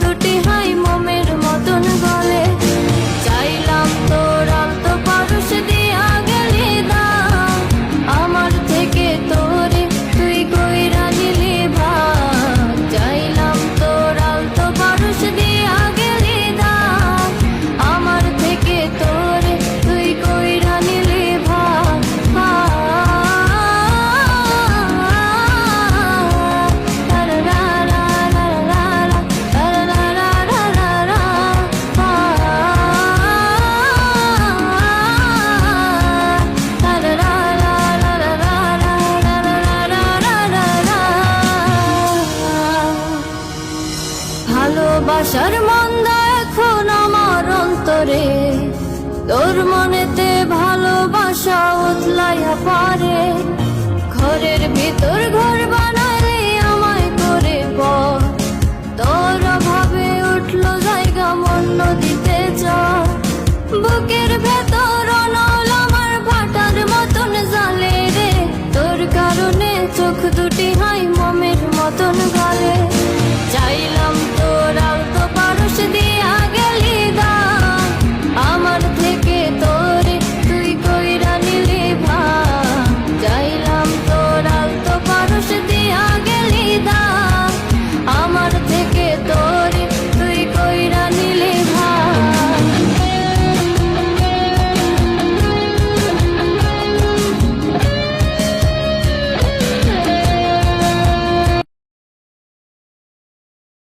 দুটি হাই মোমের মতন গলে, চাইলাম তোর আলতো পারস দিয়া গেলি দাম, আমার থেকে তোরে তুই কইরা নিলি ভাগ। চাইলাম তোর আলতো পারস দিয়া গেলি দাম, আমার থেকে তোরে তুই কইরা নিলি ভাগ। ভালোবাসার মন্দা এখন আমার অন্তরে, তোর মনেতে ভালোবাসা উতলাইয়া পারে, ঘরের ভিতর ঘর